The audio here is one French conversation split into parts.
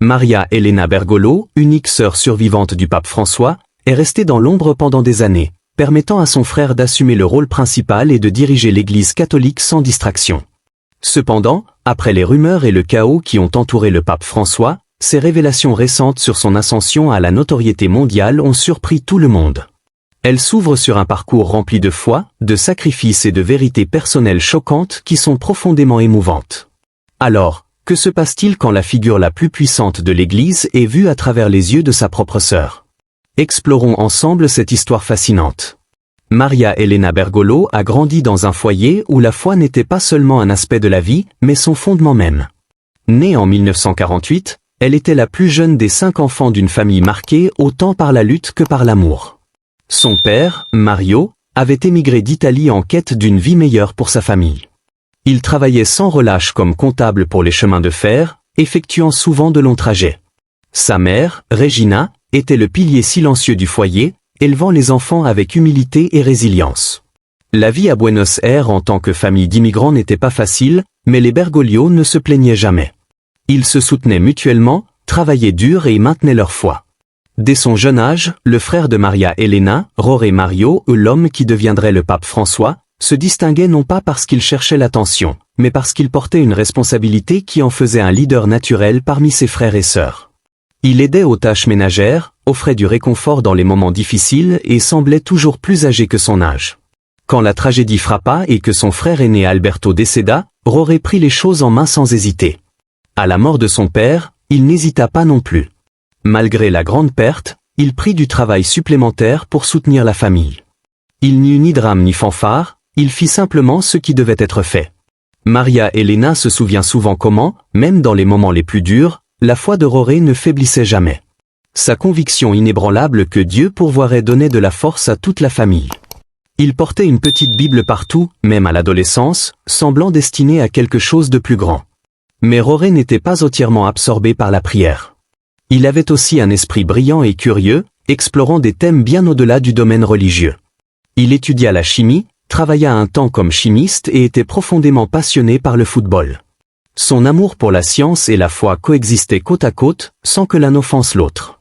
Maria Elena Bergoglio, unique sœur survivante du pape François, est restée dans l'ombre pendant des années, permettant à son frère d'assumer le rôle principal et de diriger l'Église catholique sans distraction. Cependant, après les rumeurs et le chaos qui ont entouré le pape François, ces révélations récentes sur son ascension à la notoriété mondiale ont surpris tout le monde. Elle s'ouvre sur un parcours rempli de foi, de sacrifices et de vérités personnelles choquantes qui sont profondément émouvantes. Alors, que se passe-t-il quand la figure la plus puissante de l'Église est vue à travers les yeux de sa propre sœur? Explorons ensemble cette histoire fascinante. Maria Elena Bergoglio a grandi dans un foyer où la foi n'était pas seulement un aspect de la vie, mais son fondement même. Née en 1948, elle était la plus jeune des 5 enfants d'une famille marquée autant par la lutte que par l'amour. Son père, Mario, avait émigré d'Italie en quête d'une vie meilleure pour sa famille. Il travaillait sans relâche comme comptable pour les chemins de fer, effectuant souvent de longs trajets. Sa mère, Regina, était le pilier silencieux du foyer, élevant les enfants avec humilité et résilience. La vie à Buenos Aires en tant que famille d'immigrants n'était pas facile, mais les Bergoglio ne se plaignaient jamais. Ils se soutenaient mutuellement, travaillaient dur et maintenaient leur foi. Dès son jeune âge, le frère de Maria Elena, Jorge Mario, l'homme qui deviendrait le pape François, se distinguait non pas parce qu'il cherchait l'attention, mais parce qu'il portait une responsabilité qui en faisait un leader naturel parmi ses frères et sœurs. Il aidait aux tâches ménagères, offrait du réconfort dans les moments difficiles et semblait toujours plus âgé que son âge. Quand la tragédie frappa et que son frère aîné Alberto décéda, Jorge prit les choses en main sans hésiter. À la mort de son père, il n'hésita pas non plus. Malgré la grande perte, il prit du travail supplémentaire pour soutenir la famille. Il n'y eut ni drame ni fanfare, il fit simplement ce qui devait être fait. Maria Elena se souvient souvent comment, même dans les moments les plus durs, la foi de Jorge ne faiblissait jamais. Sa conviction inébranlable que Dieu pourvoirait donnait de la force à toute la famille. Il portait une petite Bible partout, même à l'adolescence, semblant destinée à quelque chose de plus grand. Mais Jorge n'était pas entièrement absorbé par la prière. Il avait aussi un esprit brillant et curieux, explorant des thèmes bien au-delà du domaine religieux. Il étudia la chimie, travailla un temps comme chimiste et était profondément passionné par le football. Son amour pour la science et la foi coexistaient côte à côte, sans que l'un offense l'autre.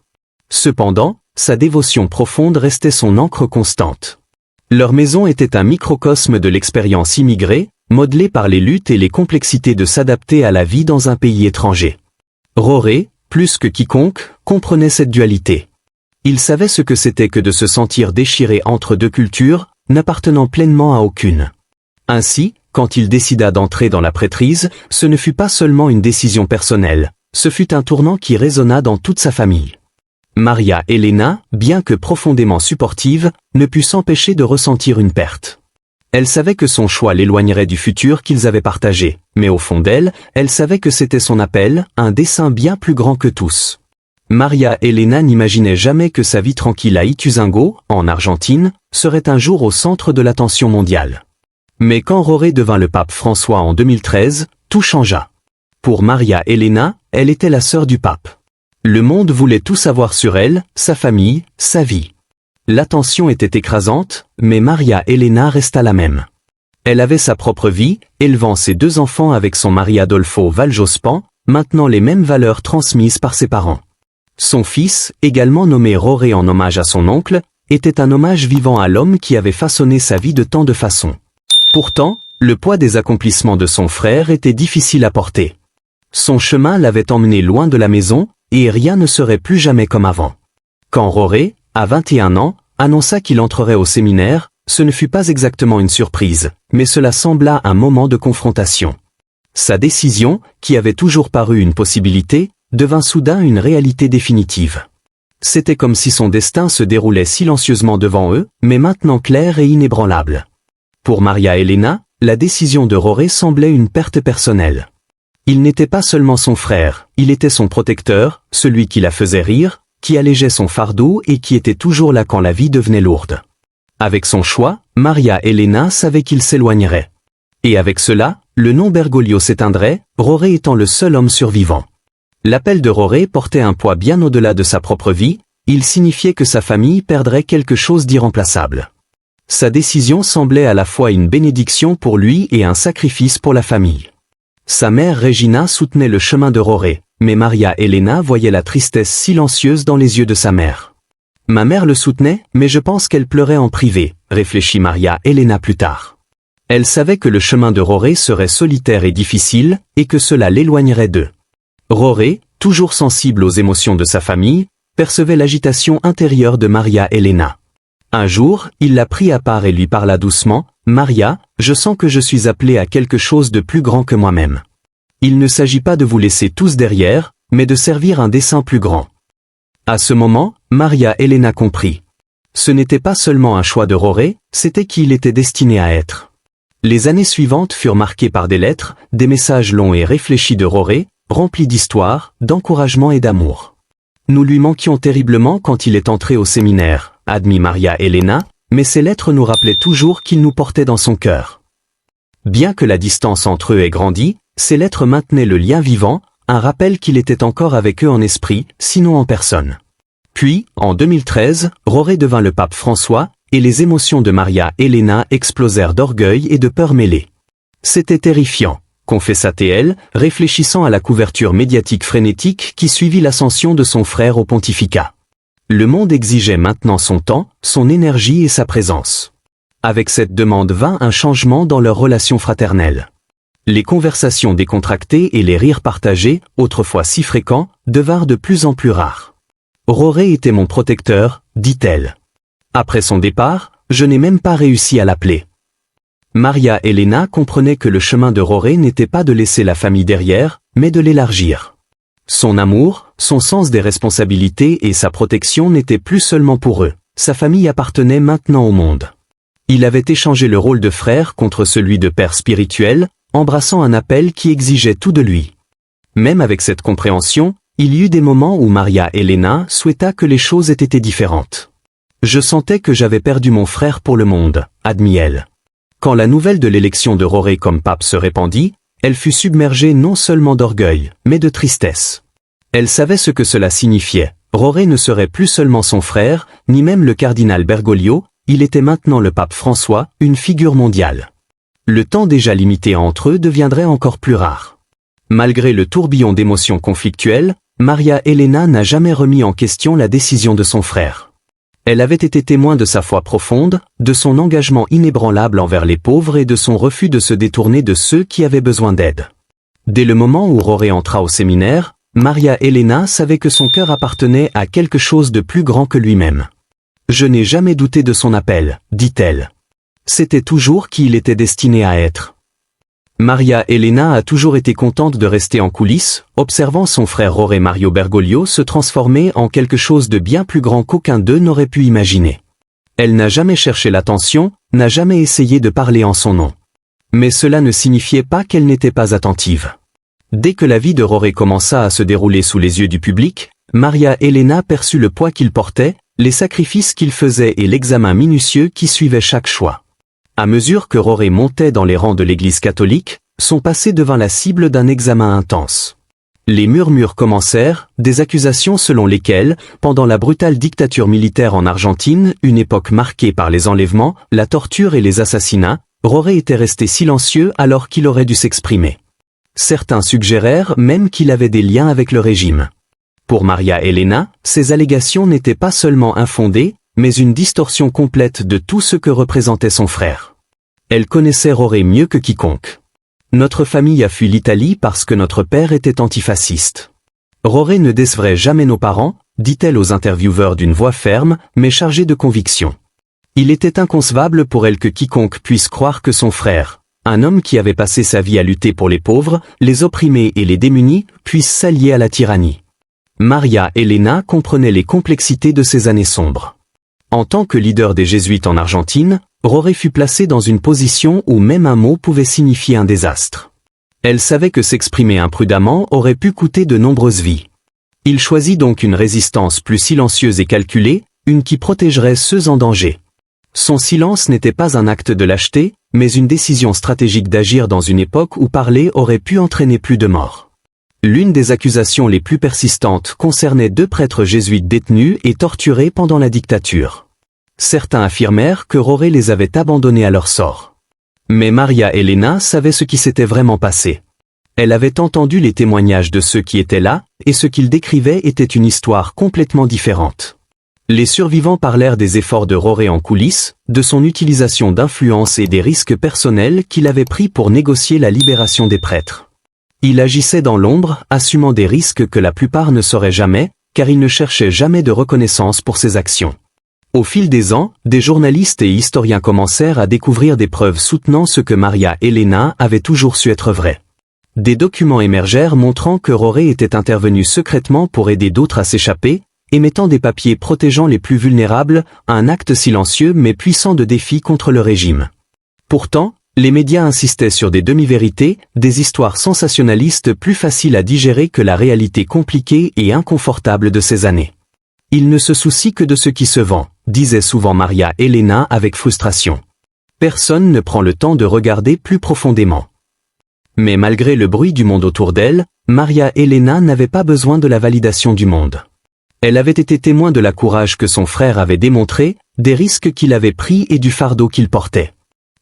Cependant, sa dévotion profonde restait son ancre constante. Leur maison était un microcosme de l'expérience immigrée, modelée par les luttes et les complexités de s'adapter à la vie dans un pays étranger. Jorge, plus que quiconque, comprenait cette dualité. Il savait ce que c'était que de se sentir déchiré entre deux cultures, n'appartenant pleinement à aucune. Ainsi, quand il décida d'entrer dans la prêtrise, ce ne fut pas seulement une décision personnelle, ce fut un tournant qui résonna dans toute sa famille. Maria Elena, bien que profondément supportive, ne put s'empêcher de ressentir une perte. Elle savait que son choix l'éloignerait du futur qu'ils avaient partagé, mais au fond d'elle, elle savait que c'était son appel, un dessein bien plus grand que tous. Maria Elena n'imaginait jamais que sa vie tranquille à Ituzaingó, en Argentine, serait un jour au centre de l'attention mondiale. Mais quand Jorge devint le pape François en 2013, tout changea. Pour Maria Elena, elle était la sœur du pape. Le monde voulait tout savoir sur elle, sa famille, sa vie. L'attention était écrasante, mais Maria Elena resta la même. Elle avait sa propre vie, élevant ses 2 enfants avec son mari Adolfo Valjospan, maintenant les mêmes valeurs transmises par ses parents. Son fils, également nommé Jorge en hommage à son oncle, était un hommage vivant à l'homme qui avait façonné sa vie de tant de façons. Pourtant, le poids des accomplissements de son frère était difficile à porter. Son chemin l'avait emmené loin de la maison, et rien ne serait plus jamais comme avant. Quand Jorge, à 21 ans, annonça qu'il entrerait au séminaire, ce ne fut pas exactement une surprise, mais cela sembla un moment de confrontation. Sa décision, qui avait toujours paru une possibilité, devint soudain une réalité définitive. C'était comme si son destin se déroulait silencieusement devant eux, mais maintenant clair et inébranlable. Pour Maria Elena, la décision de Jorge semblait une perte personnelle. Il n'était pas seulement son frère, il était son protecteur, celui qui la faisait rire, qui allégeait son fardeau et qui était toujours là quand la vie devenait lourde. Avec son choix, Maria Elena savait qu'il s'éloignerait. Et avec cela, le nom Bergoglio s'éteindrait, Jorge étant le seul homme survivant. L'appel de Jorge portait un poids bien au-delà de sa propre vie, il signifiait que sa famille perdrait quelque chose d'irremplaçable. Sa décision semblait à la fois une bénédiction pour lui et un sacrifice pour la famille. Sa mère Regina soutenait le chemin de Roré, mais Maria Elena voyait la tristesse silencieuse dans les yeux de sa mère. Ma mère le soutenait, mais je pense qu'elle pleurait en privé, réfléchit Maria Elena plus tard. Elle savait que le chemin de Roré serait solitaire et difficile, et que cela l'éloignerait d'eux. Roré, toujours sensible aux émotions de sa famille, percevait l'agitation intérieure de Maria Elena. Un jour, il la prit à part et lui parla doucement, « Maria, je sens que je suis appelé à quelque chose de plus grand que moi-même. Il ne s'agit pas de vous laisser tous derrière, mais de servir un dessein plus grand. » À ce moment, Maria Elena comprit. Ce n'était pas seulement un choix de Roré, c'était qui il était destiné à être. Les années suivantes furent marquées par des lettres, des messages longs et réfléchis de Roré, remplis d'histoire, d'encouragement et d'amour. Nous lui manquions terriblement quand il est entré au séminaire, admit Maria Elena, mais ces lettres nous rappelaient toujours qu'il nous portait dans son cœur. Bien que la distance entre eux ait grandi, ces lettres maintenaient le lien vivant, un rappel qu'il était encore avec eux en esprit, sinon en personne. Puis, en 2013, Roré devint le pape François, et les émotions de Maria Elena explosèrent d'orgueil et de peur mêlée. C'était terrifiant, confessa-t-elle, réfléchissant à la couverture médiatique frénétique qui suivit l'ascension de son frère au pontificat. Le monde exigeait maintenant son temps, son énergie et sa présence. Avec cette demande vint un changement dans leur relation fraternelle. Les conversations décontractées et les rires partagés, autrefois si fréquents, devinrent de plus en plus rares. Roré était mon protecteur, dit-elle. Après son départ, je n'ai même pas réussi à l'appeler. Maria Elena comprenait que le chemin de Roré n'était pas de laisser la famille derrière, mais de l'élargir. Son amour, son sens des responsabilités et sa protection n'étaient plus seulement pour eux, sa famille appartenait maintenant au monde. Il avait échangé le rôle de frère contre celui de père spirituel, embrassant un appel qui exigeait tout de lui. Même avec cette compréhension, il y eut des moments où Maria Elena souhaita que les choses aient été différentes. Je sentais que j'avais perdu mon frère pour le monde, admit-elle. Quand la nouvelle de l'élection de Roré comme pape se répandit, elle fut submergée non seulement d'orgueil, mais de tristesse. Elle savait ce que cela signifiait. Roré ne serait plus seulement son frère, ni même le cardinal Bergoglio, il était maintenant le pape François, une figure mondiale. Le temps déjà limité entre eux deviendrait encore plus rare. Malgré le tourbillon d'émotions conflictuelles, Maria Elena n'a jamais remis en question la décision de son frère. Elle avait été témoin de sa foi profonde, de son engagement inébranlable envers les pauvres et de son refus de se détourner de ceux qui avaient besoin d'aide. Dès le moment où Roré entra au séminaire, Maria Elena savait que son cœur appartenait à quelque chose de plus grand que lui-même. « Je n'ai jamais douté de son appel », dit-elle. C'était toujours qui il était destiné à être. Maria Elena a toujours été contente de rester en coulisses, observant son frère Roré Mario Bergoglio se transformer en quelque chose de bien plus grand qu'aucun d'eux n'aurait pu imaginer. Elle n'a jamais cherché l'attention, n'a jamais essayé de parler en son nom. Mais cela ne signifiait pas qu'elle n'était pas attentive. Dès que la vie de Roré commença à se dérouler sous les yeux du public, Maria Elena perçut le poids qu'il portait, les sacrifices qu'il faisait et l'examen minutieux qui suivait chaque choix. À mesure que Roré montait dans les rangs de l'Église catholique, son passé devint la cible d'un examen intense. Les murmures commencèrent, des accusations selon lesquelles, pendant la brutale dictature militaire en Argentine, une époque marquée par les enlèvements, la torture et les assassinats, Roré était resté silencieux alors qu'il aurait dû s'exprimer. Certains suggérèrent même qu'il avait des liens avec le régime. Pour Maria Elena, ces allégations n'étaient pas seulement infondées, mais une distorsion complète de tout ce que représentait son frère. Elle connaissait Roré mieux que quiconque. Notre famille a fui l'Italie parce que notre père était antifasciste. Roré ne décevrait jamais nos parents, dit-elle aux intervieweurs d'une voix ferme, mais chargée de conviction. Il était inconcevable pour elle que quiconque puisse croire que son frère, un homme qui avait passé sa vie à lutter pour les pauvres, les opprimés et les démunis, puisse s'allier à la tyrannie. Maria Elena comprenait les complexités de ces années sombres. En tant que leader des Jésuites en Argentine, Roré fut placé dans une position où même un mot pouvait signifier un désastre. Elle savait que s'exprimer imprudemment aurait pu coûter de nombreuses vies. Il choisit donc une résistance plus silencieuse et calculée, une qui protégerait ceux en danger. Son silence n'était pas un acte de lâcheté, mais une décision stratégique d'agir dans une époque où parler aurait pu entraîner plus de morts. L'une des accusations les plus persistantes concernait 2 prêtres jésuites détenus et torturés pendant la dictature. Certains affirmèrent que Roré les avait abandonnés à leur sort. Mais Maria Elena savait ce qui s'était vraiment passé. Elle avait entendu les témoignages de ceux qui étaient là, et ce qu'ils décrivaient était une histoire complètement différente. Les survivants parlèrent des efforts de Roré en coulisses, de son utilisation d'influence et des risques personnels qu'il avait pris pour négocier la libération des prêtres. Il agissait dans l'ombre, assumant des risques que la plupart ne sauraient jamais, car il ne cherchait jamais de reconnaissance pour ses actions. Au fil des ans, des journalistes et historiens commencèrent à découvrir des preuves soutenant ce que Maria Elena avait toujours su être vrai. Des documents émergèrent montrant que Roré était intervenu secrètement pour aider d'autres à s'échapper, émettant des papiers protégeant les plus vulnérables, un acte silencieux mais puissant de défi contre le régime. Pourtant, les médias insistaient sur des demi-vérités, des histoires sensationnalistes plus faciles à digérer que la réalité compliquée et inconfortable de ces années. Il ne se soucie que de ce qui se vend, disait souvent Maria Elena avec frustration. Personne ne prend le temps de regarder plus profondément. Mais malgré le bruit du monde autour d'elle, Maria Elena n'avait pas besoin de la validation du monde. Elle avait été témoin de la courage que son frère avait démontré, des risques qu'il avait pris et du fardeau qu'il portait.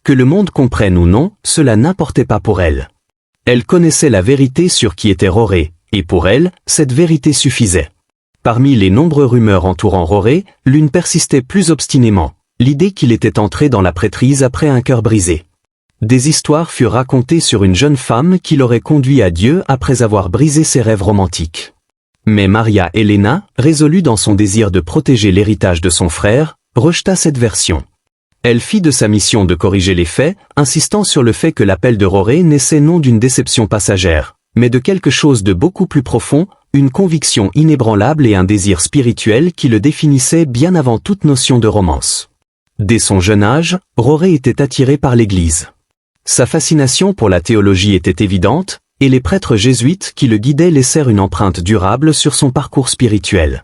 Que le monde comprenne ou non, cela n'importait pas pour elle. Elle connaissait la vérité sur qui était Roré, et pour elle, cette vérité suffisait. Parmi les nombreuses rumeurs entourant Roré, l'une persistait plus obstinément, l'idée qu'il était entré dans la prêtrise après un cœur brisé. Des histoires furent racontées sur une jeune femme qui l'aurait conduit à Dieu après avoir brisé ses rêves romantiques. Mais Maria Elena, résolue dans son désir de protéger l'héritage de son frère, rejeta cette version. Elle fit de sa mission de corriger les faits, insistant sur le fait que l'appel de Roré naissait non d'une déception passagère, mais de quelque chose de beaucoup plus profond, une conviction inébranlable et un désir spirituel qui le définissait bien avant toute notion de romance. Dès son jeune âge, Roré était attiré par l'Église. Sa fascination pour la théologie était évidente, et les prêtres jésuites qui le guidaient laissèrent une empreinte durable sur son parcours spirituel.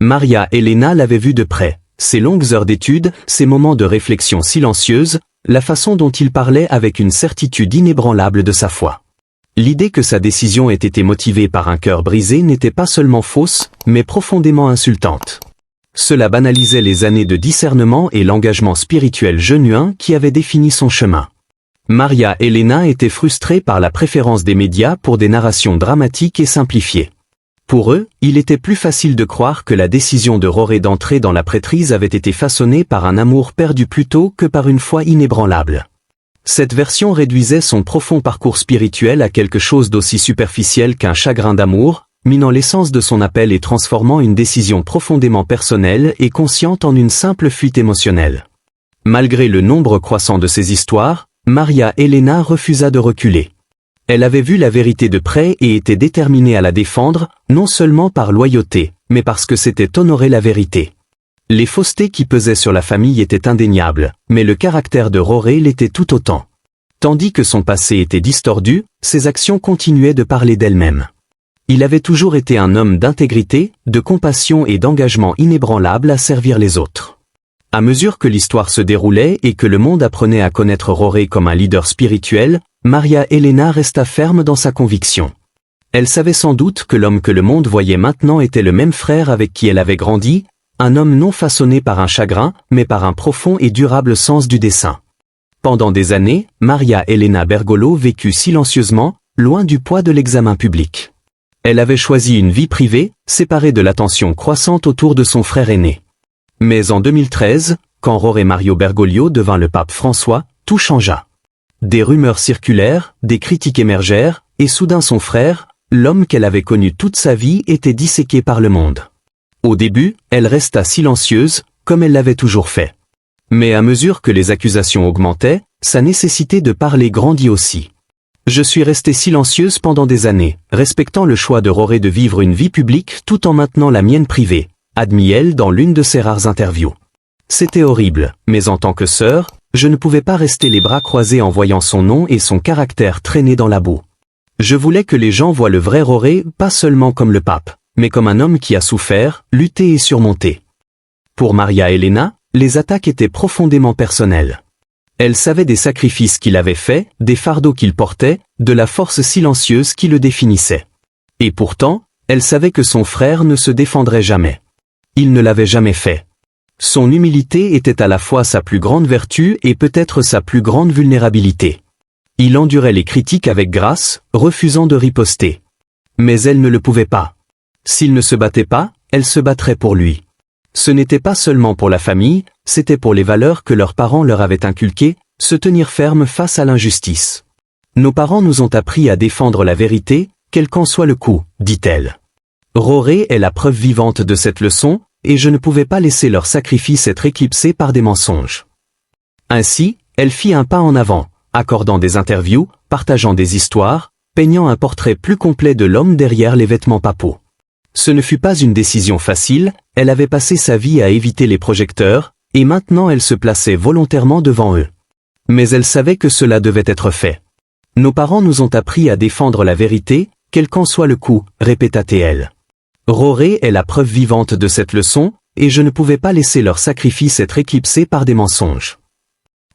Maria Elena l'avait vu de près, ses longues heures d'études, ses moments de réflexion silencieuse, la façon dont il parlait avec une certitude inébranlable de sa foi. L'idée que sa décision ait été motivée par un cœur brisé n'était pas seulement fausse, mais profondément insultante. Cela banalisait les années de discernement et l'engagement spirituel genuin qui avait défini son chemin. Maria Elena était frustrée par la préférence des médias pour des narrations dramatiques et simplifiées. Pour eux, il était plus facile de croire que la décision de Roré d'entrer dans la prêtrise avait été façonnée par un amour perdu plus tôt que par une foi inébranlable. Cette version réduisait son profond parcours spirituel à quelque chose d'aussi superficiel qu'un chagrin d'amour, minant l'essence de son appel et transformant une décision profondément personnelle et consciente en une simple fuite émotionnelle. Malgré le nombre croissant de ces histoires, Maria Elena refusa de reculer. Elle avait vu la vérité de près et était déterminée à la défendre, non seulement par loyauté, mais parce que c'était honorer la vérité. Les faussetés qui pesaient sur la famille étaient indéniables, mais le caractère de Roré l'était tout autant. Tandis que son passé était distordu, ses actions continuaient de parler d'elles-mêmes. Il avait toujours été un homme d'intégrité, de compassion et d'engagement inébranlable à servir les autres. À mesure que l'histoire se déroulait et que le monde apprenait à connaître Roré comme un leader spirituel, Maria Elena resta ferme dans sa conviction. Elle savait sans doute que l'homme que le monde voyait maintenant était le même frère avec qui elle avait grandi, un homme non façonné par un chagrin, mais par un profond et durable sens du dessein. Pendant des années, Maria Elena Bergolo vécut silencieusement, loin du poids de l'examen public. Elle avait choisi une vie privée, séparée de l'attention croissante autour de son frère aîné. Mais en 2013, quand Roré Mario Bergoglio devint le pape François, tout changea. Des rumeurs circulèrent, des critiques émergèrent, et soudain son frère, l'homme qu'elle avait connu toute sa vie, était disséqué par le monde. Au début, elle resta silencieuse, comme elle l'avait toujours fait. Mais à mesure que les accusations augmentaient, sa nécessité de parler grandit aussi. Je suis restée silencieuse pendant des années, respectant le choix de Roré de vivre une vie publique tout en maintenant la mienne privée, admit-elle dans l'une de ses rares interviews. C'était horrible, mais en tant que sœur, je ne pouvais pas rester les bras croisés en voyant son nom et son caractère traîner dans la boue. Je voulais que les gens voient le vrai Roré pas seulement comme le pape, mais comme un homme qui a souffert, lutté et surmonté. Pour Maria Elena, les attaques étaient profondément personnelles. Elle savait des sacrifices qu'il avait faits, des fardeaux qu'il portait, de la force silencieuse qui le définissait. Et pourtant, elle savait que son frère ne se défendrait jamais. Il ne l'avait jamais fait. Son humilité était à la fois sa plus grande vertu et peut-être sa plus grande vulnérabilité. Il endurait les critiques avec grâce, refusant de riposter. Mais elle ne le pouvait pas. S'il ne se battait pas, elle se battrait pour lui. Ce n'était pas seulement pour la famille, c'était pour les valeurs que leurs parents leur avaient inculquées, se tenir ferme face à l'injustice. Nos parents nous ont appris à défendre la vérité, quel qu'en soit le coût, dit-elle. Roré est la preuve vivante de cette leçon, et je ne pouvais pas laisser leur sacrifice être éclipsé par des mensonges. Ainsi, elle fit un pas en avant, accordant des interviews, partageant des histoires, peignant un portrait plus complet de l'homme derrière les vêtements papaux. Ce ne fut pas une décision facile, elle avait passé sa vie à éviter les projecteurs, et maintenant elle se plaçait volontairement devant eux. Mais elle savait que cela devait être fait. Nos parents nous ont appris à défendre la vérité, quel qu'en soit le coût, répéta-t-elle. Roré est la preuve vivante de cette leçon, et je ne pouvais pas laisser leur sacrifice être éclipsé par des mensonges.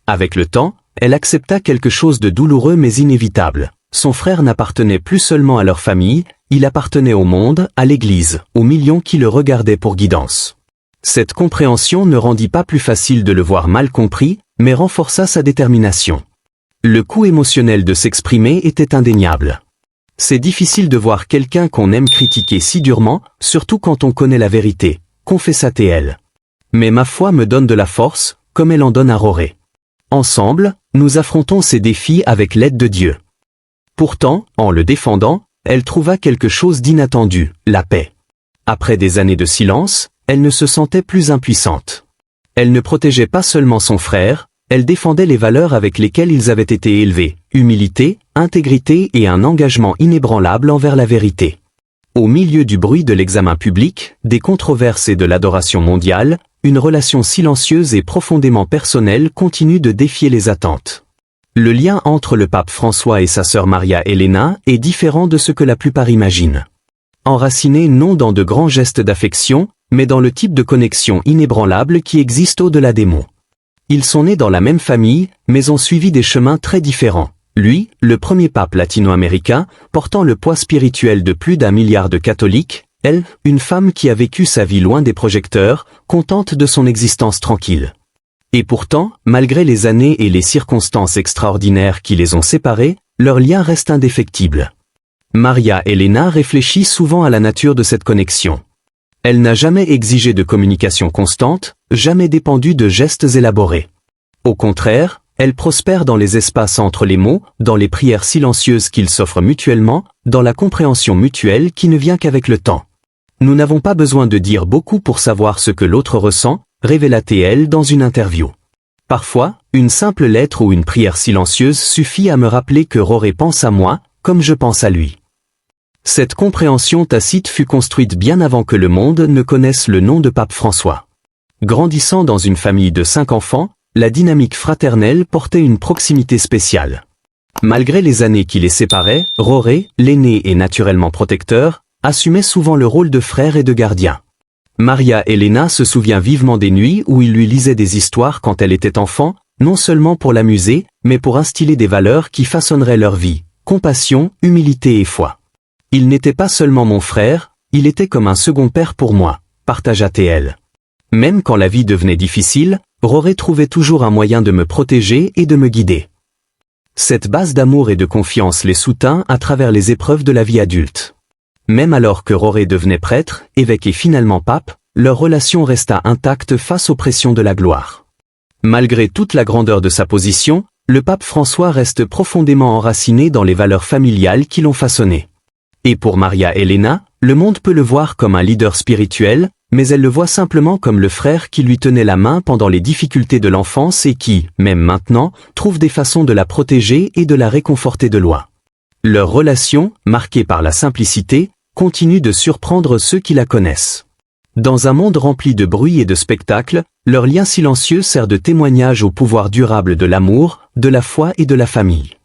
Avec le temps, elle accepta quelque chose de douloureux mais inévitable. Son frère n'appartenait plus seulement à leur famille, il appartenait au monde, à l'Église, aux millions qui le regardaient pour guidance. Cette compréhension ne rendit pas plus facile de le voir mal compris, mais renforça sa détermination. Le coût émotionnel de s'exprimer était indéniable. C'est difficile de voir quelqu'un qu'on aime critiquer si durement, surtout quand on connaît la vérité, confessa-t-elle. Mais ma foi me donne de la force, comme elle en donne à Roré. Ensemble, nous affrontons ces défis avec l'aide de Dieu. Pourtant, en le défendant, elle trouva quelque chose d'inattendu, la paix. Après des années de silence, elle ne se sentait plus impuissante. Elle ne protégeait pas seulement son frère, elle défendait les valeurs avec lesquelles ils avaient été élevés, humilité, intégrité et un engagement inébranlable envers la vérité. Au milieu du bruit de l'examen public, des controverses et de l'adoration mondiale, une relation silencieuse et profondément personnelle continue de défier les attentes. Le lien entre le pape François et sa sœur Maria Elena est différent de ce que la plupart imaginent. Enraciné non dans de grands gestes d'affection, mais dans le type de connexion inébranlable qui existe au-delà des mots. Ils sont nés dans la même famille, mais ont suivi des chemins très différents. Lui, le premier pape latino-américain, portant le poids spirituel de plus d'1 milliard de catholiques, elle, une femme qui a vécu sa vie loin des projecteurs, contente de son existence tranquille. Et pourtant, malgré les années et les circonstances extraordinaires qui les ont séparés, leur lien reste indéfectible. Maria Elena réfléchit souvent à la nature de cette connexion. Elle n'a jamais exigé de communication constante, jamais dépendu de gestes élaborés. Au contraire, elle prospère dans les espaces entre les mots, dans les prières silencieuses qu'ils s'offrent mutuellement, dans la compréhension mutuelle qui ne vient qu'avec le temps. Nous n'avons pas besoin de dire beaucoup pour savoir ce que l'autre ressent, révéla-t-elle dans une interview. Parfois, une simple lettre ou une prière silencieuse suffit à me rappeler que Roré pense à moi, comme je pense à lui. Cette compréhension tacite fut construite bien avant que le monde ne connaisse le nom de pape François. Grandissant dans une famille de 5 enfants, la dynamique fraternelle portait une proximité spéciale. Malgré les années qui les séparaient, Roré, l'aîné et naturellement protecteur, assumait souvent le rôle de frère et de gardien. Maria Elena se souvient vivement des nuits où il lui lisait des histoires quand elle était enfant, non seulement pour l'amuser, mais pour instiller des valeurs qui façonneraient leur vie, compassion, humilité et foi. Il n'était pas seulement mon frère, il était comme un second père pour moi, partagea-t-elle. Même quand la vie devenait difficile, Roré trouvait toujours un moyen de me protéger et de me guider. Cette base d'amour et de confiance les soutint à travers les épreuves de la vie adulte. Même alors que Roré devenait prêtre, évêque et finalement pape, leur relation resta intacte face aux pressions de la gloire. Malgré toute la grandeur de sa position, le pape François reste profondément enraciné dans les valeurs familiales qui l'ont façonné. Et pour Maria Elena, le monde peut le voir comme un leader spirituel, mais elle le voit simplement comme le frère qui lui tenait la main pendant les difficultés de l'enfance et qui, même maintenant, trouve des façons de la protéger et de la réconforter de loin. Leur relation, marquée par la simplicité, continue de surprendre ceux qui la connaissent. Dans un monde rempli de bruit et de spectacles, leur lien silencieux sert de témoignage au pouvoir durable de l'amour, de la foi et de la famille.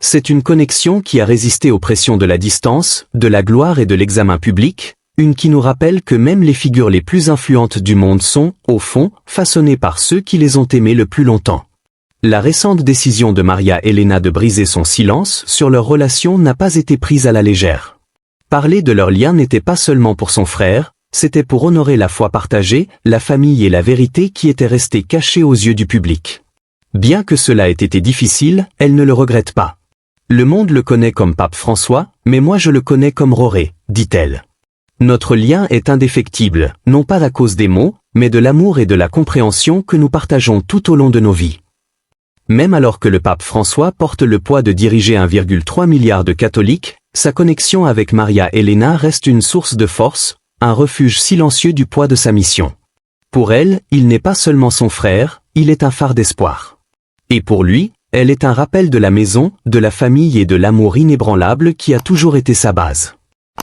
C'est une connexion qui a résisté aux pressions de la distance, de la gloire et de l'examen public, une qui nous rappelle que même les figures les plus influentes du monde sont, au fond, façonnées par ceux qui les ont aimées le plus longtemps. La récente décision de Maria Elena de briser son silence sur leur relation n'a pas été prise à la légère. Parler de leur lien n'était pas seulement pour son frère, c'était pour honorer la foi partagée, la famille et la vérité qui étaient restées cachées aux yeux du public. Bien que cela ait été difficile, elle ne le regrette pas. Le monde le connaît comme pape François, mais moi je le connais comme Roré, dit-elle. Notre lien est indéfectible, non pas à cause des mots, mais de l'amour et de la compréhension que nous partageons tout au long de nos vies. Même alors que le pape François porte le poids de diriger 1,3 milliard de catholiques, sa connexion avec Maria Elena reste une source de force, un refuge silencieux du poids de sa mission. Pour elle, il n'est pas seulement son frère, il est un phare d'espoir. Et pour lui, elle est un rappel de la maison, de la famille et de l'amour inébranlable qui a toujours été sa base.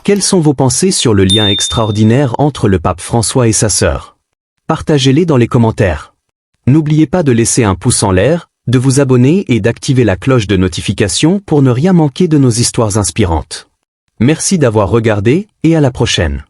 Quelles sont vos pensées sur le lien extraordinaire entre le pape François et sa sœur? Partagez-les dans les commentaires. N'oubliez pas de laisser un pouce en l'air, de vous abonner et d'activer la cloche de notification pour ne rien manquer de nos histoires inspirantes. Merci d'avoir regardé et à la prochaine.